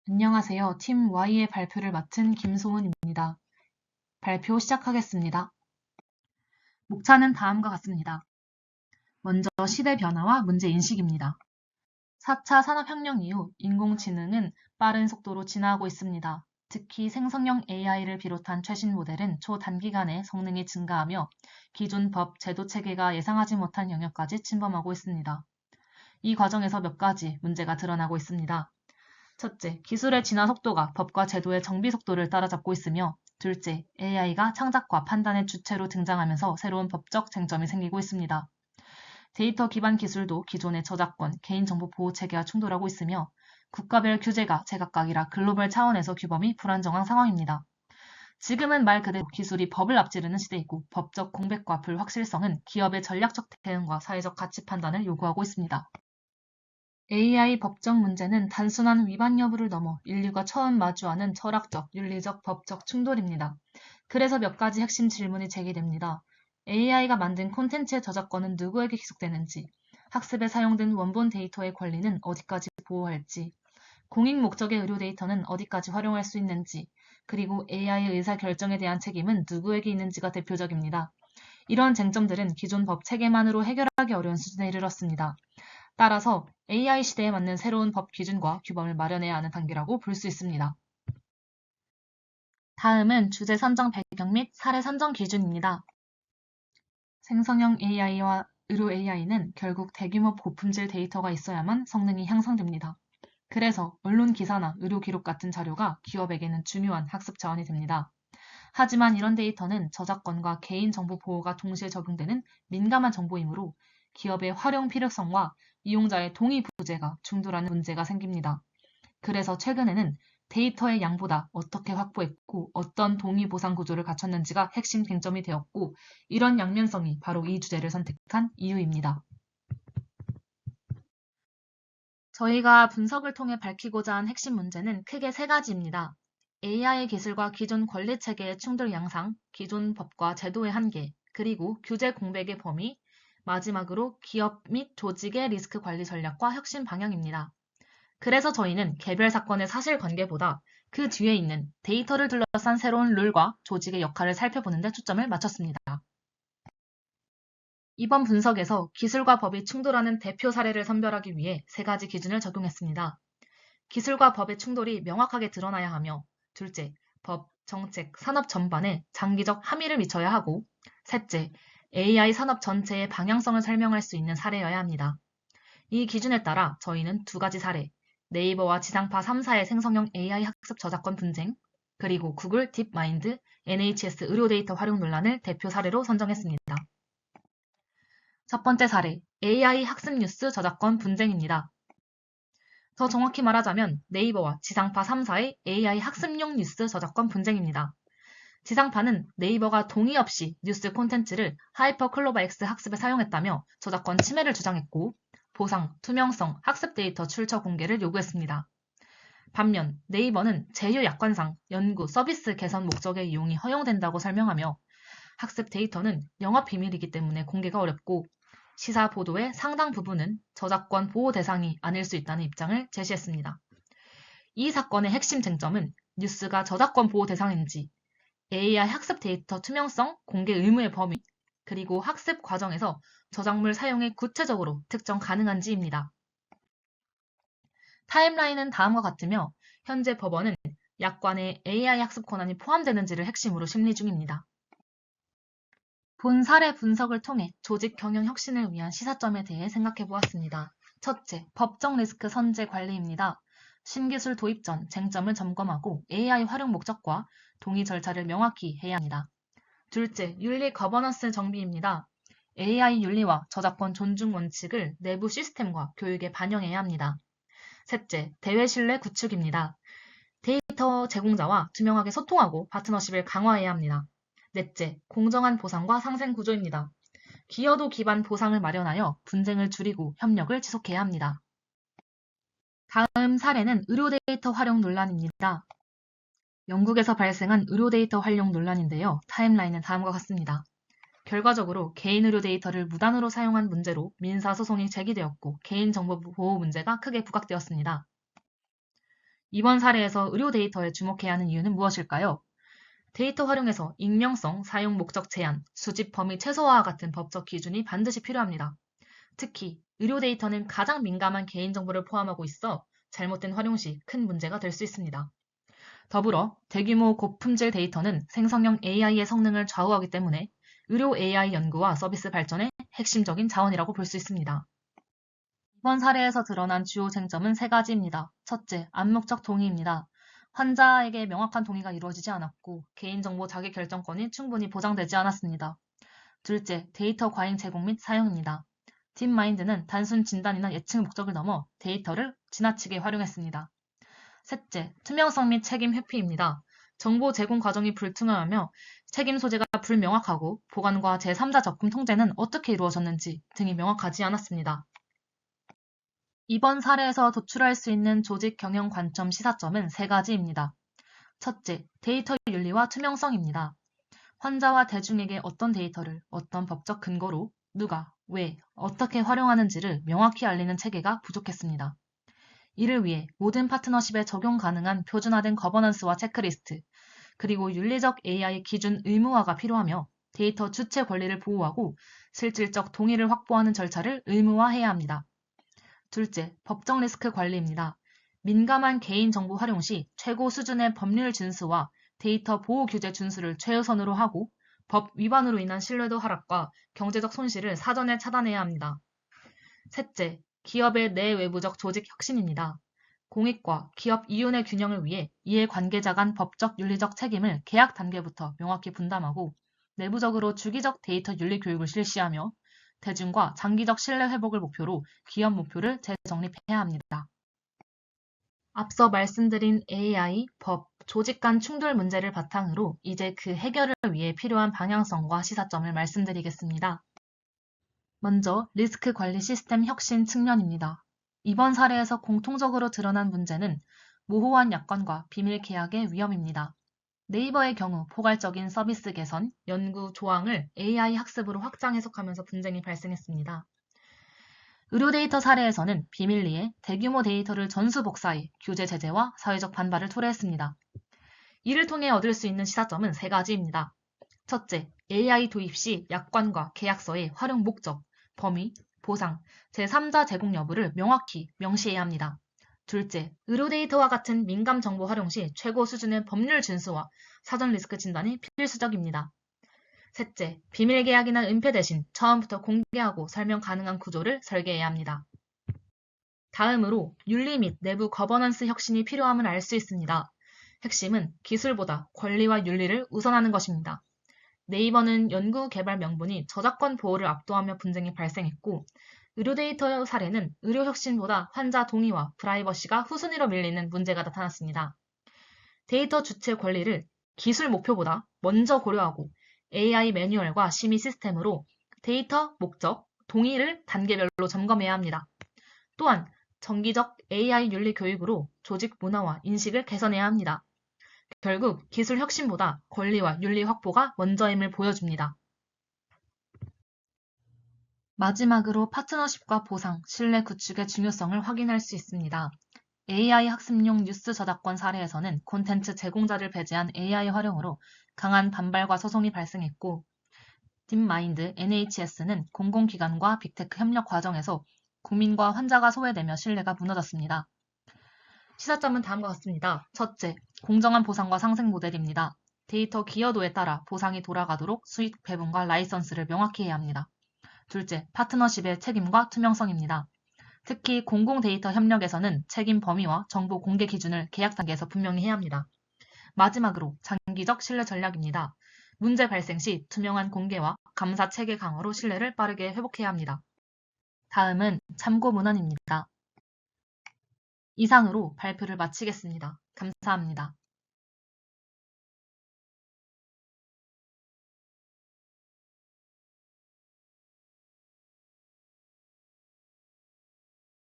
안녕하세요. 팀 Y의 발표를 맡은 김소은입니다. 발표 시작하겠습니다. 목차는 다음과 같습니다. 먼저 시대 변화와 문제 인식입니다. 4차 산업혁명 이후 인공지능은 빠른 속도로 진화하고 있습니다. 특히 생성형 AI를 비롯한 최신 모델은 초단기간에 성능이 증가하며 기존 법, 제도 체계가 예상하지 못한 영역까지 침범하고 있습니다. 이 과정에서 몇 가지 문제가 드러나고 있습니다. 첫째, 기술의 진화 속도가 법과 제도의 정비 속도를 따라잡고 있으며, 둘째, AI가 창작과 판단의 주체로 등장하면서 새로운 법적 쟁점이 생기고 있습니다. 데이터 기반 기술도 기존의 저작권, 개인정보 보호 체계와 충돌하고 있으며, 국가별 규제가 제각각이라 글로벌 차원에서 규범이 불안정한 상황입니다. 지금은 말 그대로 기술이 법을 앞지르는 시대이고, 법적 공백과 불확실성은 기업의 전략적 대응과 사회적 가치 판단을 요구하고 있습니다. AI 법적 문제는 단순한 위반 여부를 넘어 인류가 처음 마주하는 철학적, 윤리적, 법적 충돌입니다. 그래서 몇 가지 핵심 질문이 제기됩니다. AI가 만든 콘텐츠의 저작권은 누구에게 기속되는지, 학습에 사용된 원본 데이터의 권리는 어디까지 보호할지, 공익 목적의 의료 데이터는 어디까지 활용할 수 있는지, 그리고 AI의 의사 결정에 대한 책임은 누구에게 있는지가 대표적입니다. 이런 쟁점들은 기존 법 체계만으로 해결하기 어려운 수준에 이르렀습니다. 따라서 AI 시대에 맞는 새로운 법 기준과 규범을 마련해야 하는 단계라고 볼 수 있습니다. 다음은 주제 선정 배경 및 사례 선정 기준입니다. 생성형 AI와 의료 AI는 결국 대규모 고품질 데이터가 있어야만 성능이 향상됩니다. 그래서 언론 기사나 의료 기록 같은 자료가 기업에게는 중요한 학습 자원이 됩니다. 하지만 이런 데이터는 저작권과 개인정보 보호가 동시에 적용되는 민감한 정보이므로 기업의 활용 필요성과 이용자의 동의 부재가 충돌하는 문제가 생깁니다. 그래서 최근에는 데이터의 양보다 어떻게 확보했고 어떤 동의 보상 구조를 갖췄는지가 핵심 쟁점이 되었고 이런 양면성이 바로 이 주제를 선택한 이유입니다. 저희가 분석을 통해 밝히고자 한 핵심 문제는 크게 세 가지입니다. AI 기술과 기존 권리 체계의 충돌 양상, 기존 법과 제도의 한계, 그리고 규제 공백의 범위, 마지막으로 기업 및 조직의 리스크 관리 전략과 혁신 방향입니다. 그래서 저희는 개별 사건의 사실관계보다 그 뒤에 있는 데이터를 둘러싼 새로운 룰과 조직의 역할을 살펴보는 데 초점을 맞췄습니다. 이번 분석에서 기술과 법이 충돌하는 대표 사례를 선별하기 위해 세 가지 기준을 적용했습니다. 기술과 법의 충돌이 명확하게 드러나야 하며, 둘째, 법, 정책, 산업 전반에 장기적 함의를 미쳐야 하고, 셋째, AI 산업 전체의 방향성을 설명할 수 있는 사례여야 합니다. 이 기준에 따라 저희는 두 가지 사례, 네이버와 지상파 3사의 생성형 AI 학습 저작권 분쟁, 그리고 구글 딥마인드, NHS 의료 데이터 활용 논란을 대표 사례로 선정했습니다. 첫 번째 사례, AI 학습 뉴스 저작권 분쟁입니다. 더 정확히 말하자면 네이버와 지상파 3사의 AI 학습용 뉴스 저작권 분쟁입니다. 지상파는 네이버가 동의 없이 뉴스 콘텐츠를 하이퍼클로바엑스 학습에 사용했다며 저작권 침해를 주장했고 보상, 투명성, 학습 데이터 출처 공개를 요구했습니다. 반면 네이버는 제휴 약관상 연구, 서비스 개선 목적의 이용이 허용된다고 설명하며 학습 데이터는 영업 비밀이기 때문에 공개가 어렵고 시사 보도의 상당 부분은 저작권 보호 대상이 아닐 수 있다는 입장을 제시했습니다. 이 사건의 핵심 쟁점은 뉴스가 저작권 보호 대상인지, AI 학습 데이터 투명성, 공개 의무의 범위, 그리고 학습 과정에서 저작물 사용이 구체적으로 특정 가능한지입니다. 타임라인은 다음과 같으며 현재 법원은 약관에 AI 학습 권한이 포함되는지를 핵심으로 심리 중입니다. 본 사례 분석을 통해 조직 경영 혁신을 위한 시사점에 대해 생각해 보았습니다. 첫째, 법적 리스크 선제 관리입니다. 신기술 도입 전 쟁점을 점검하고 AI 활용 목적과 동의 절차를 명확히 해야 합니다. 둘째, 윤리 거버넌스 정비입니다. AI 윤리와 저작권 존중 원칙을 내부 시스템과 교육에 반영해야 합니다. 셋째, 대외 신뢰 구축입니다. 데이터 제공자와 투명하게 소통하고 파트너십을 강화해야 합니다. 넷째, 공정한 보상과 상생 구조입니다. 기여도 기반 보상을 마련하여 분쟁을 줄이고 협력을 지속해야 합니다. 다음 사례는 의료 데이터 활용 논란입니다. 영국에서 발생한 의료 데이터 활용 논란인데요. 타임라인은 다음과 같습니다. 결과적으로 개인 의료 데이터를 무단으로 사용한 문제로 민사소송이 제기되었고 개인정보 보호 문제가 크게 부각되었습니다. 이번 사례에서 의료 데이터에 주목해야 하는 이유는 무엇일까요? 데이터 활용에서 익명성, 사용 목적 제한, 수집 범위 최소화와 같은 법적 기준이 반드시 필요합니다. 특히 의료 데이터는 가장 민감한 개인정보를 포함하고 있어 잘못된 활용 시 큰 문제가 될 수 있습니다. 더불어 대규모 고품질 데이터는 생성형 AI의 성능을 좌우하기 때문에 의료 AI 연구와 서비스 발전의 핵심적인 자원이라고 볼 수 있습니다. 이번 사례에서 드러난 주요 쟁점은 세 가지입니다. 첫째, 암묵적 동의입니다. 환자에게 명확한 동의가 이루어지지 않았고 개인정보 자기결정권이 충분히 보장되지 않았습니다. 둘째, 데이터 과잉 제공 및 사용입니다. 딥마인드는 단순 진단이나 예측 목적을 넘어 데이터를 지나치게 활용했습니다. 셋째, 투명성 및 책임 회피입니다. 정보 제공 과정이 불투명하며 책임 소재가 불명확하고 보관과 제3자 적금 통제는 어떻게 이루어졌는지 등이 명확하지 않았습니다. 이번 사례에서 도출할 수 있는 조직 경영 관점 시사점은 세 가지입니다. 첫째, 데이터 윤리와 투명성입니다. 환자와 대중에게 어떤 데이터를 어떤 법적 근거로 누가, 왜, 어떻게 활용하는지를 명확히 알리는 체계가 부족했습니다. 이를 위해 모든 파트너십에 적용 가능한 표준화된 거버넌스와 체크리스트, 그리고 윤리적 AI 기준 의무화가 필요하며 데이터 주체 권리를 보호하고 실질적 동의를 확보하는 절차를 의무화해야 합니다. 둘째, 법적 리스크 관리입니다. 민감한 개인정보 활용 시 최고 수준의 법률 준수와 데이터 보호 규제 준수를 최우선으로 하고 법 위반으로 인한 신뢰도 하락과 경제적 손실을 사전에 차단해야 합니다. 셋째, 기업의 내외부적 조직 혁신입니다. 공익과 기업 이윤의 균형을 위해 이해관계자 간 법적 윤리적 책임을 계약 단계부터 명확히 분담하고 내부적으로 주기적 데이터 윤리 교육을 실시하며 대중과 장기적 신뢰 회복을 목표로 기업 목표를 재정립해야 합니다. 앞서 말씀드린 AI, 법, 조직 간 충돌 문제를 바탕으로 이제 그 해결을 위해 필요한 방향성과 시사점을 말씀드리겠습니다. 먼저 리스크 관리 시스템 혁신 측면입니다. 이번 사례에서 공통적으로 드러난 문제는 모호한 약관과 비밀 계약의 위험입니다. 네이버의 경우 포괄적인 서비스 개선, 연구 조항을 AI 학습으로 확장 해석하면서 분쟁이 발생했습니다. 의료 데이터 사례에서는 비밀리에 대규모 데이터를 전수 복사해 규제 제재와 사회적 반발을 초래했습니다. 이를 통해 얻을 수 있는 시사점은 세 가지입니다. 첫째, AI 도입 시 약관과 계약서의 활용 목적, 범위, 보상, 제3자 제공 여부를 명확히 명시해야 합니다. 둘째, 의료 데이터와 같은 민감 정보 활용 시 최고 수준의 법률 준수와 사전 리스크 진단이 필수적입니다. 셋째, 비밀 계약이나 은폐 대신 처음부터 공개하고 설명 가능한 구조를 설계해야 합니다. 다음으로 윤리 및 내부 거버넌스 혁신이 필요함을 알 수 있습니다. 핵심은 기술보다 권리와 윤리를 우선하는 것입니다. 네이버는 연구 개발 명분이 저작권 보호를 압도하며 분쟁이 발생했고 의료 데이터 사례는 의료 혁신보다 환자 동의와 프라이버시가 후순위로 밀리는 문제가 나타났습니다. 데이터 주체 권리를 기술 목표보다 먼저 고려하고 AI 매뉴얼과 심의 시스템으로 데이터 목적, 동의를 단계별로 점검해야 합니다. 또한 정기적 AI 윤리 교육으로 조직 문화와 인식을 개선해야 합니다. 결국 기술 혁신보다 권리와 윤리 확보가 먼저임을 보여줍니다. 마지막으로 파트너십과 보상, 신뢰 구축의 중요성을 확인할 수 있습니다. AI 학습용 뉴스 저작권 사례에서는 콘텐츠 제공자를 배제한 AI 활용으로 강한 반발과 소송이 발생했고 딥마인드 NHS는 공공기관과 빅테크 협력 과정에서 국민과 환자가 소외되며 신뢰가 무너졌습니다. 시사점은 다음과 같습니다. 첫째, 공정한 보상과 상생 모델입니다. 데이터 기여도에 따라 보상이 돌아가도록 수익 배분과 라이선스를 명확히 해야 합니다. 둘째, 파트너십의 책임과 투명성입니다. 특히 공공 데이터 협력에서는 책임 범위와 정보 공개 기준을 계약 단계에서 분명히 해야 합니다. 마지막으로 장기적 신뢰 전략입니다. 문제 발생 시 투명한 공개와 감사 체계 강화로 신뢰를 빠르게 회복해야 합니다. 다음은 참고 문헌입니다. 이상으로 발표를 마치겠습니다. 감사합니다.